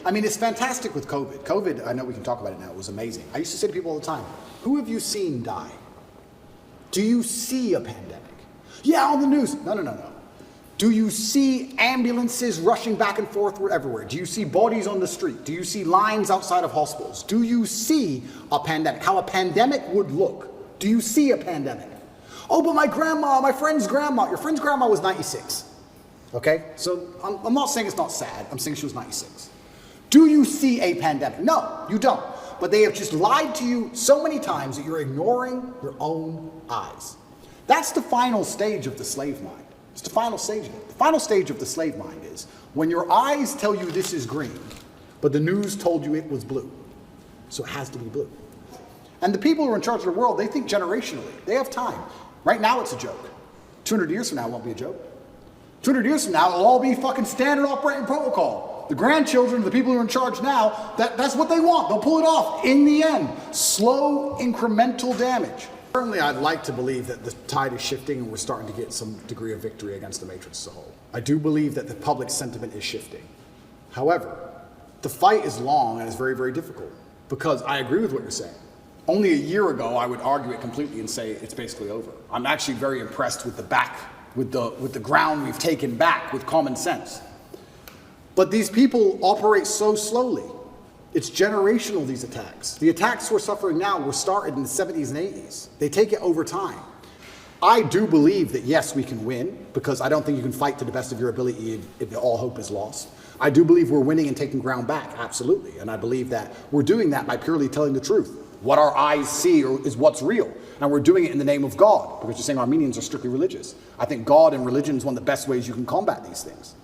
I mean, it's fantastic with COVID. COVID, I know we can talk about it now, it was amazing. I used to say to people all the time, who have you seen die? Do you see a pandemic? Yeah, on the news. No. Do you see ambulances rushing back and forth everywhere? Do you see bodies on the street? Do you see lines outside of hospitals? Do you see a pandemic? How a pandemic would look? Do you see a pandemic? Oh, but my friend's grandma, your friend's grandma was 96. Okay, so I'm not saying it's not sad, I'm saying she was 96. Do you see a pandemic? No, you don't. But they have just lied to you so many times that you're ignoring your own eyes. That's the final stage of the slave mind. It's the final stage of it. The final stage of the slave mind is when your eyes tell you this is green, but the news told you it was blue. So it has to be blue. And the people who are in charge of the world, they think generationally. They have time. Right now it's a joke. 200 years from now it won't be a joke. 200 years from now it'll all be fucking standard operating protocol. The grandchildren, the people who are in charge now, that's what they want. They'll pull it off in the end. Slow, incremental damage. Certainly, I'd like to believe that the tide is shifting and we're starting to get some degree of victory against the Matrix as a whole. I do believe that the public sentiment is shifting. However, the fight is long and it's very, very difficult because I agree with what you're saying. Only a year ago, I would argue it completely and say it's basically over. I'm actually very impressed with the ground we've taken back with common sense. But these people operate so slowly. It's generational, these attacks. The attacks we're suffering now were started in the 70s and 80s. They take it over time. I do believe that, yes, we can win, because I don't think you can fight to the best of your ability if all hope is lost. I do believe we're winning and taking ground back, absolutely. And I believe that we're doing that by purely telling the truth. What our eyes see is what's real. And we're doing it in the name of God, because you're saying Armenians are strictly religious. I think God and religion is one of the best ways you can combat these things.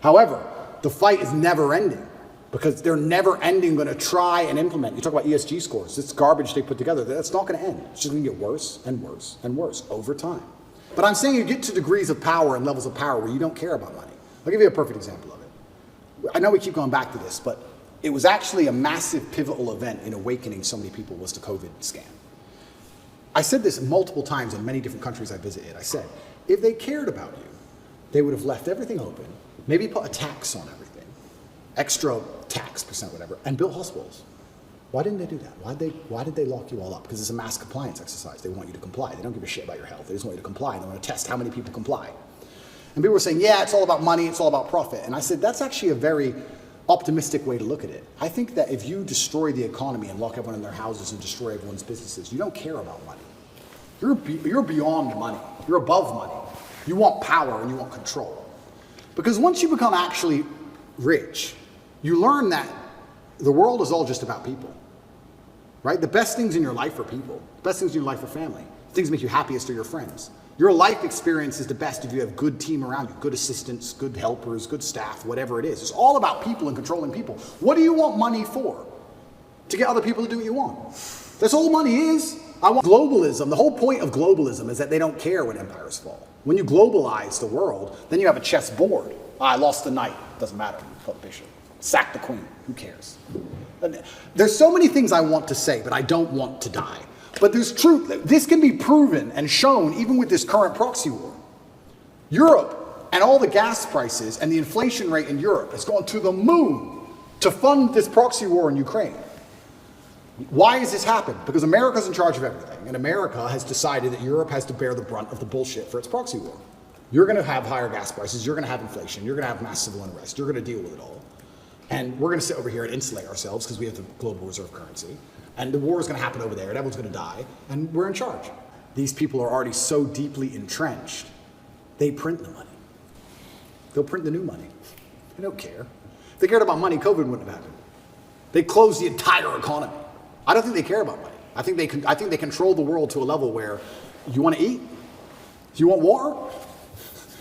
However, the fight is never ending. Because they're never ending going to try and implement. You talk about ESG scores, this garbage they put together, that's not going to end. It's just going to get worse and worse and worse over time. But I'm saying you get to degrees of power and levels of power where you don't care about money. I'll give you a perfect example of it. I know we keep going back to this, but it was actually a massive pivotal event in awakening so many people was the COVID scam. I said this multiple times in many different countries I visited. I said, if they cared about you, they would have left everything open, maybe put a tax on everything, extra tax percent, whatever, and built hospitals. Why didn't they do that? Why did they lock you all up? Because it's a mass compliance exercise. They want you to comply. They don't give a shit about your health. They just want you to comply. They want to test how many people comply. And people were saying, yeah, it's all about money. It's all about profit. And I said, that's actually a very optimistic way to look at it. I think that if you destroy the economy and lock everyone in their houses and destroy everyone's businesses, you don't care about money. You're beyond money. You're above money. You want power and you want control. Because once you become actually rich, you learn that the world is all just about people, right? The best things in your life are people. The best things in your life are family. The things that make you happiest are your friends. Your life experience is the best if you have good team around you, good assistants, good helpers, good staff, whatever it is. It's all about people and controlling people. What do you want money for? To get other people to do what you want. That's all money is. I want globalism. The whole point of globalism is that they don't care when empires fall. When you globalize the world, then you have a chessboard. I lost the knight. Doesn't matter. Put the bishop. Sack the queen. Who cares? There's so many things I want to say, but I don't want to die. But there's truth. This can be proven and shown even with this current proxy war. Europe and all the gas prices and the inflation rate in Europe has gone to the moon to fund this proxy war in Ukraine. Why has this happened? Because America's in charge of everything, and America has decided that Europe has to bear the brunt of the bullshit for its proxy war. You're going to have higher gas prices, you're going to have inflation, you're going to have mass civil unrest, you're going to deal with it all. And we're going to sit over here and insulate ourselves because we have the global reserve currency. And the war is going to happen over there, and everyone's going to die, and we're in charge. These people are already so deeply entrenched, they print the money. They'll print the new money. They don't care. If they cared about money, COVID wouldn't have happened. They closed the entire economy. I don't think they care about money. I think they control the world to a level where you want to eat? Do you want water?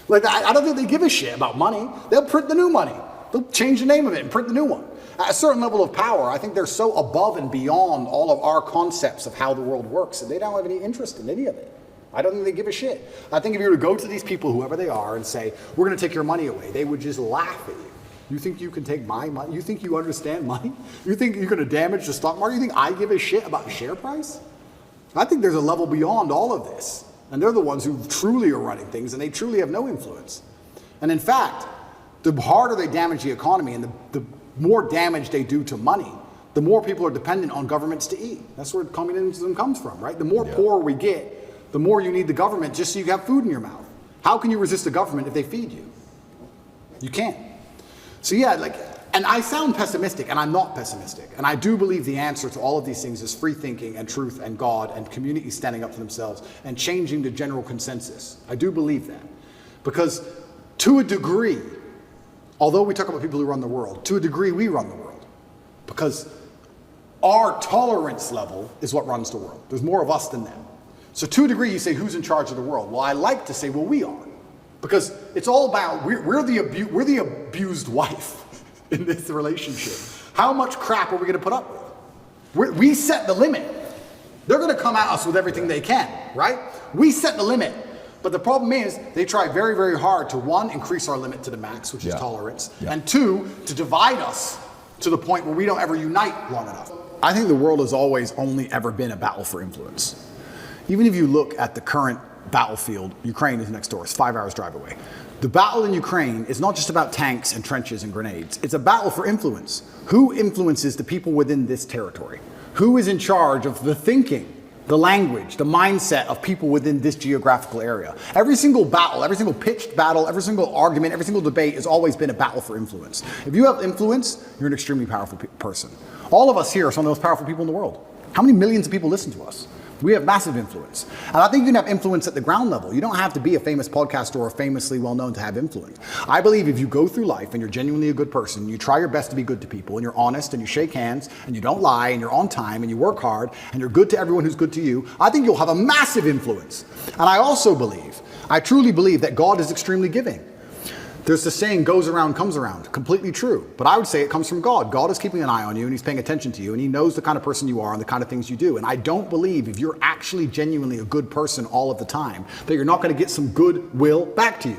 Like, I don't think they give a shit about money. They'll print the new money. They'll change the name of it and print the new one. At a certain level of power, I think they're so above and beyond all of our concepts of how the world works that they don't have any interest in any of it. I don't think they give a shit. I think if you were to go to these people, whoever they are, and say, we're going to take your money away, they would just laugh at you. You think you can take my money? You think you understand money? You think you're going to damage the stock market? You think I give a shit about share price? I think there's a level beyond all of this. And they're the ones who truly are running things, and they truly have no influence. And in fact, the harder they damage the economy and the more damage they do to money, the more people are dependent on governments to eat. That's where communism comes from, right? The more poor we get, the more you need the government just so you have food in your mouth. How can you resist the government if they feed you? You can't. So yeah, and I sound pessimistic, and I'm not pessimistic. And I do believe the answer to all of these things is free thinking and truth and God and communities standing up for themselves and changing the general consensus. I do believe that. Because to a degree, although we talk about people who run the world, to a degree we run the world. Because our tolerance level is what runs the world. There's more of us than them. So to a degree you say, who's in charge of the world? Well, I like to say, well, we are. Because it's all about, we're the abused wife in this relationship. How much crap are we going to put up with? We set the limit. They're going to come at us with everything they can, right? We set the limit. But the problem is they try very, very hard to, one, increase our limit to the max, which is tolerance, and two, to divide us to the point where we don't ever unite long enough. I think the world has always only ever been a battle for influence. Even if you look at the current battlefield, Ukraine is next door, it's 5 hours drive away. The battle in Ukraine is not just about tanks and trenches and grenades. It's a battle for influence. Who influences the people within this territory? Who is in charge of the thinking, the language, the mindset of people within this geographical area? Every single battle, every single pitched battle, every single argument, every single debate has always been a battle for influence. If you have influence, you're an extremely powerful person. All of us here are some of the most powerful people in the world. How many millions of people listen to us? We have massive influence. And I think you can have influence at the ground level. You don't have to be a famous podcaster or famously well-known to have influence. I believe if you go through life and you're genuinely a good person, you try your best to be good to people, and you're honest, and you shake hands, and you don't lie, and you're on time, and you work hard, and you're good to everyone who's good to you, I think you'll have a massive influence. And I also believe, I truly believe that God is extremely giving. There's the saying, goes around, comes around. Completely true. But I would say it comes from God. God is keeping an eye on you, and he's paying attention to you, and he knows the kind of person you are and the kind of things you do. And I don't believe if you're actually genuinely a good person all of the time, that you're not going to get some goodwill back to you.